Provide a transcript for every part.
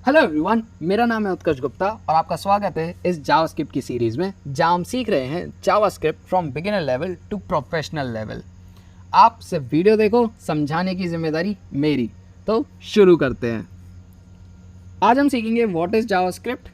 Hello everyone, मेरा नाम है उत्कर्ष गुप्ता और आपका स्वागत है इस जावास्क्रिप्ट की सीरीज़ में जहाँ हम सीख रहे हैं JavaScript from beginner level to professional level. आप सिर्फ वीडियो देखो, समझाने की जिम्मेदारी मेरी। तो शुरू करते हैं। आज हम सीखेंगे what is JavaScript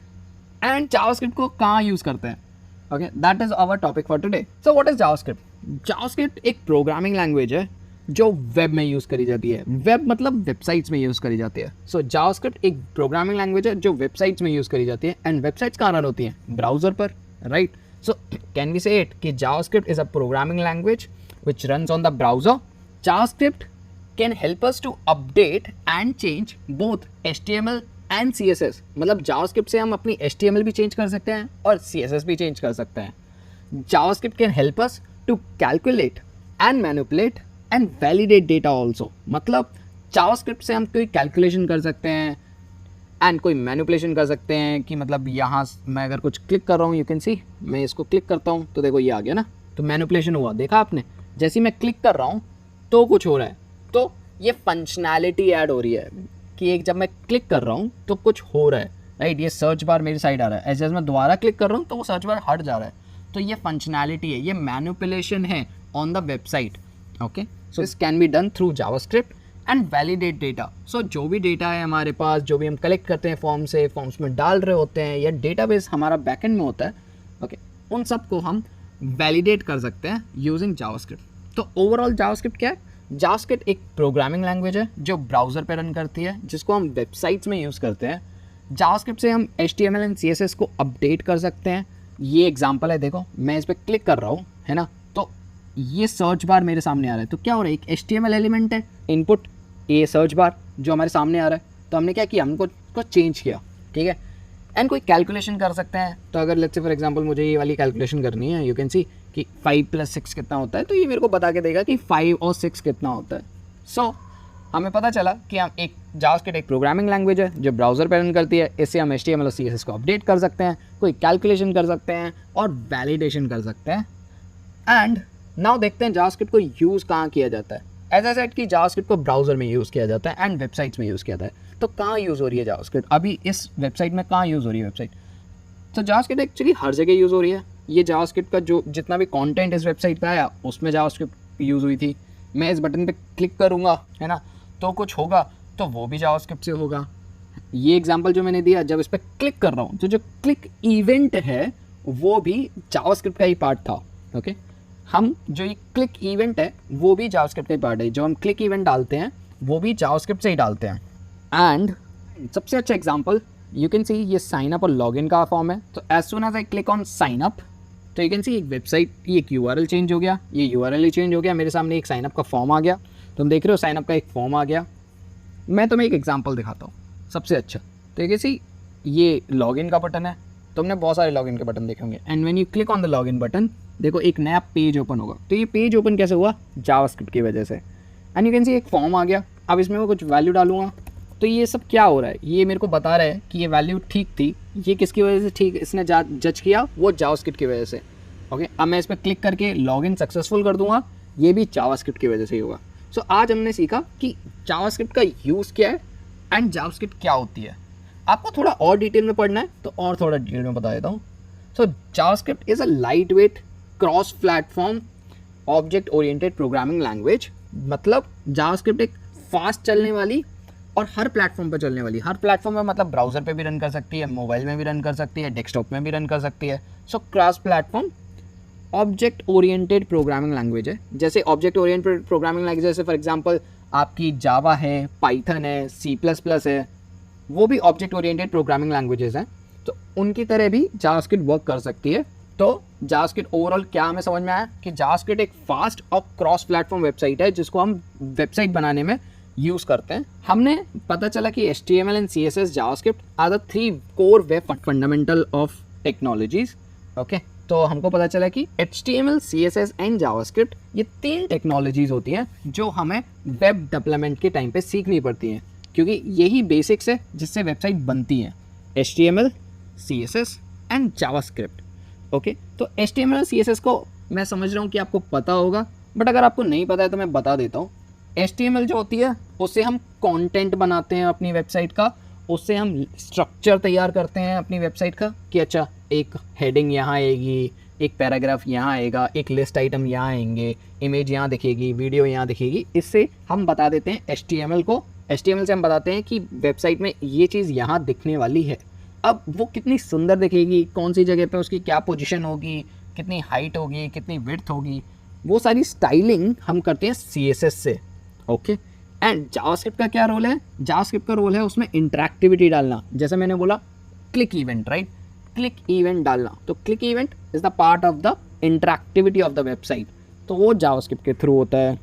and JavaScript को कहाँ यूज़ करते हैं। Okay, that is our topic for today. So what is JavaScript? JavaScript एक प्रोग्रामिंग लैंग्वेज है जो वेब में यूज़ करी जाती है। वेब मतलब वेबसाइट्स में यूज़ करी जाती है। सो जावास्क्रिप्ट एक प्रोग्रामिंग लैंग्वेज है जो वेबसाइट्स में यूज़ करी जाती है। एंड वेबसाइट्स कहाँ रन होती हैं? ब्राउज़र पर, right? So can we say it कि JavaScript is a programming language which runs on the browser. JavaScript can help us to update and change both HTML and CSS। मतलब JavaScript से हम अपनी HTML भी change कर सकते हैं और CSS भी चेंज कर सकते हैं। JavaScript can help us to calculate and manipulate and validate data also. मतलब जावास्क्रिप्ट से हम कोई कैलकुलेशन कर सकते हैं एंड कोई मैनिपुलेशन कर सकते हैं कि मतलब यहाँ मैं अगर कुछ क्लिक कर रहा हूँ, यू कैन सी, मैं इसको क्लिक करता हूँ तो देखो ये आ गया ना, तो मैनिपुलेशन हुआ, देखा आपने? जैसे मैं क्लिक कर रहा हूँ तो कुछ हो रहा है, तो ये फंक्शनैलिटी ऐड हो रही है कि एक जब मैं क्लिक कर रहा हूँ तो कुछ हो रहा है, राइट? ये सर्च बार मेरी साइड आ रहा है, ऐसे मैं दोबारा क्लिक कर रहा हूँ तो वो सर्च बार हट जा रहा है। तो ये फंक्शनैलिटी है, ये मैनिपुलेशन है on the website. Okay, so this can be done through JavaScript and validate data. So जो भी डेटा है हमारे पास, जो भी हम कलेक्ट करते हैं फॉर्म से, फॉर्म्स में डाल रहे होते हैं या डेटाबेस हमारा बैकएंड में होता है, ओके, उन सब को हम वैलिडेट कर सकते हैं यूजिंग जावास्क्रिप्ट। तो ओवरऑल जावास्क्रिप्ट क्या है? जावास्क्रिप्ट एक प्रोग्रामिंग लैंग्वेज है जो ब्राउज़र पे रन करती है, जिसको हम वेबसाइट्स में यूज़ करते हैं। जावास्क्रिप्ट से हम HTML एंड CSS को अपडेट कर सकते हैं। ये एग्जांपल है, देखो मैं इस पर क्लिक कर रहा हूँ, है ना, तो ये सर्च बार मेरे सामने आ रहा है। तो क्या हो रहा है, एक HTML एलिमेंट है इनपुट, ये सर्च बार जो हमारे सामने आ रहा है। तो हमने क्या किया, हमको उसको चेंज किया, ठीक है। एंड कोई कैलकुलेशन कर सकते हैं। तो अगर लेट्स से फॉर एग्जांपल मुझे ये वाली कैलकुलेशन करनी है, यू कैन सी कि 5 + 6 कितना होता है, तो ये मेरे को बता के देगा कि 5 और 6 कितना होता है। सो हमें पता चला कि हम एक जावास्क्रिप्ट एक प्रोग्रामिंग लैंग्वेज है जो ब्राउज़र पर रन करती है। इससे हम HTML और CSS को अपडेट कर सकते हैं, कोई कैलकुलेशन कर सकते हैं और वैलिडेशन कर सकते हैं। एंड नाउ देखते हैं जावास्क्रिप्ट को यूज़ कहाँ किया जाता है। एज आई सेड कि जावास्क्रिप्ट को ब्राउज़र में यूज़ किया जाता है एंड वेबसाइट्स में यूज़ किया जाता है। तो कहाँ यूज़ हो रही है जावास्क्रिप्ट? अभी इस वेबसाइट में कहाँ यूज़ हो रही है वेबसाइट? तो जावास्क्रिप्ट एक्चुअली हर जगह यूज़ हो रही है। ये जावास्क्रिप्ट का जो जितना भी कंटेंट इस वेबसाइट पे आया उसमें जावास्क्रिप्ट यूज़ हुई थी। मैं इस बटन पे क्लिक करूँगा, है ना, तो कुछ होगा तो वो भी जावास्क्रिप्ट से होगा। ये एग्जांपल जो मैंने दिया, जब इस पर क्लिक कर रहा हूँ तो जो क्लिक इवेंट है वो भी जावास्क्रिप्ट का ही पार्ट था। ओके, हम जो ये क्लिक इवेंट है वो भी जावास्क्रिप्ट का ही पार्ट है। जो हम क्लिक इवेंट डालते हैं वो भी जावास्क्रिप्ट से ही डालते हैं। एंड सबसे अच्छा एग्जांपल यू कैन सी, ये साइन अप और लॉगिन का फॉर्म है। तो as soon as I click on sign up, तो यू कैन सी एक वेबसाइट, ये एक URL चेंज हो गया, ये URL ही चेंज हो गया, मेरे सामने एक साइन अप का फॉर्म आ गया। तुम देख रहे हो साइन अप का एक फॉर्म आ गया। मैं तुम्हें एक एग्जांपल दिखाता हूँ सबसे अच्छा। तो यू कैन सी ये लॉगिन का बटन है, तुमने बहुत सारे लॉगिन के बटन देखे होंगे। And when you click on the login button, देखो एक नया पेज ओपन होगा। तो ये पेज ओपन कैसे हुआ? जावास्क्रिप्ट की वजह से। एंड यू कैन सी एक फॉर्म आ गया। अब इसमें मैं कुछ वैल्यू डालूंगा, तो ये सब क्या हो रहा है, ये मेरे को बता रहा है कि ये वैल्यू ठीक थी। ये किसकी वजह से ठीक इसने जज किया? वो जावास्क्रिप्ट की वजह से। ओके, अब मैं इस पर क्लिक करके लॉगिन सक्सेसफुल कर दूंगा, ये भी जावास्क्रिप्ट की वजह से ही होगा। सो आज हमने सीखा कि जावास्क्रिप्ट का यूज़ क्या है एंड जावास्क्रिप्ट क्या होती है। आपको थोड़ा और डिटेल में पढ़ना है तो और थोड़ा डिटेल में बता देता हूँ। So JavaScript is a lightweight cross platform object oriented programming language. मतलब जावास्क्रिप्ट एक फास्ट चलने वाली और हर प्लेटफॉर्म पर चलने वाली। हर प्लेटफॉर्म में मतलब ब्राउज़र पे भी रन कर सकती है, मोबाइल में भी रन कर सकती है, डेस्कटॉप में भी रन कर सकती है। So cross platform object oriented programming language है। जैसे ऑब्जेक्ट ओरिएंटेड प्रोग्रामिंग लैंग्वेज, जैसे फॉर एग्जांपल आपकी जावा है, पाइथन है, C++ है, वो भी ऑब्जेक्ट ओरिएंटेड प्रोग्रामिंग लैंग्वेजेस हैं। तो उनकी तरह भी जावास्क्रिप्ट वर्क कर सकती है। तो जावास्क्रिप्ट ओवरऑल क्या हमें समझ में आया कि जावास्क्रिप्ट एक फास्ट और क्रॉस प्लेटफॉर्म वेबसाइट है जिसको हम वेबसाइट बनाने में यूज़ करते हैं। हमने पता चला कि HTML and CSS JavaScript are the 3 core web fundamental of technologies. Okay, तो हमको पता चला कि HTML, CSS एंड जावास्क्रिप्ट ये 3 टेक्नोलॉजीज होती हैं जो हमें वेब डेवलपमेंट के टाइम पे सीखनी पड़ती हैं, क्योंकि यही बेसिक्स है जिससे वेबसाइट बनती हैं। HTML, CSS and JavaScript. Okay, तो HTML और CSS को मैं समझ रहा हूँ कि आपको पता होगा, बट अगर आपको नहीं पता है तो मैं बता देता हूँ। HTML जो होती है उससे हम कंटेंट बनाते हैं अपनी वेबसाइट का, उससे हम स्ट्रक्चर तैयार करते हैं अपनी वेबसाइट का कि अच्छा एक हेडिंग यहाँ आएगी, एक पैराग्राफ यहाँ आएगा, एक लिस्ट आइटम यहाँ आएंगे, इमेज यहाँ दिखेगी, वीडियो यहाँ दिखेगी। इससे हम बता देते हैं HTML को, HTML से हम बताते हैं कि वेबसाइट में ये चीज़ यहाँ दिखने वाली है। अब वो कितनी सुंदर दिखेगी, कौन सी जगह पे उसकी क्या पोजीशन होगी, कितनी हाइट होगी, कितनी विड्थ होगी, वो सारी स्टाइलिंग हम करते हैं CSS से। ओके, एंड जावास्क्रिप्ट का क्या रोल है? जावास्क्रिप्ट का रोल है उसमें इंटरैक्टिविटी डालना। जैसे मैंने बोला click event, right, click event डालना। तो click event is the part of the interactivity of the website, तो वो जावास्क्रिप्ट के थ्रू होता है।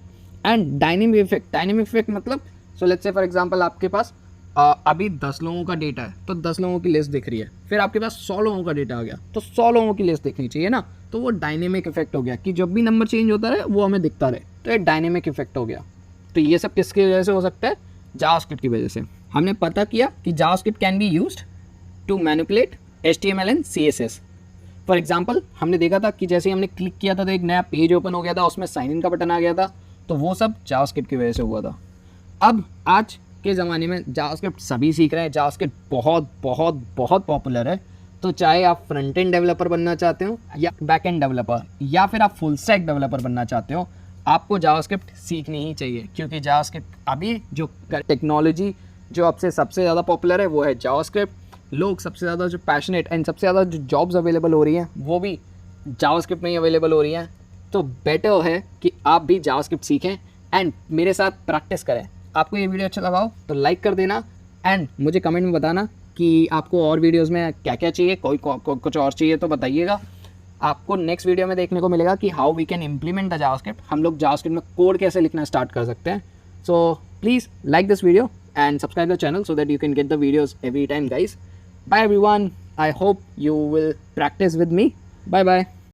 And dynamic effect, dynamic effect मतलब so let's say for example आपके पास अभी 10 लोगों का डेटा है, तो 10 लोगों की लिस्ट दिख रही है। फिर आपके पास 100 लोगों का डेटा आ गया, तो 100 लोगों की लिस्ट दिखनी चाहिए ना। तो वो डायनेमिक इफेक्ट हो गया कि जब भी नंबर चेंज होता रहे वो हमें दिखता रहे, तो ये डायनेमिक इफेक्ट हो गया। तो ये सब किसकी वजह से हो सकता है? जावास्क्रिप्ट की वजह से। हमने पता किया कि JavaScript can be used to manipulate HTML and CSS। For example हमने देखा था कि जैसे ही हमने क्लिक किया था तो एक नया पेज ओपन हो गया था, उसमें साइन इन का बटन आ गया था, तो वो सब जावास्क्रिप्ट की वजह से हुआ था। अब आज के ज़माने में जावास्क्रिप्ट सभी सीख रहे हैं, जावास्क्रिप्ट बहुत बहुत बहुत पॉपुलर है। तो चाहे आप फ्रंट एंड डेवलपर बनना चाहते हो या बैक एंड डेवलपर या फिर आप फुल स्टैक डेवलपर बनना चाहते हो, आपको जावास्क्रिप्ट सीखनी ही चाहिए, क्योंकि जावास्क्रिप्ट अभी जो टेक्नोलॉजी जो अब से सबसे ज़्यादा पॉपुलर है वो है जावास्क्रिप्ट। लोग सबसे ज़्यादा जो पैशनेट एंड सबसे ज़्यादा जो जॉब्स अवेलेबल हो रही हैं वो भी जावास्क्रिप्ट में ही अवेलेबल हो रही हैं। तो बेटर है कि आप भी जावास्क्रिप्ट सीखें एंड मेरे साथ प्रैक्टिस करें। आपको ये वीडियो अच्छा लगा हो तो लाइक कर देना एंड मुझे कमेंट में बताना कि आपको और वीडियोस में क्या क्या चाहिए, कुछ और चाहिए तो बताइएगा। आपको नेक्स्ट वीडियो में देखने को मिलेगा कि how we can implement the JavaScript, हम लोग जावास्क्रिप्ट में कोड कैसे लिखना स्टार्ट कर सकते हैं। So please like this video and subscribe the channel so that you can get the videos every time, guys. Bye everyone, I hope you will practice with me. Bye bye.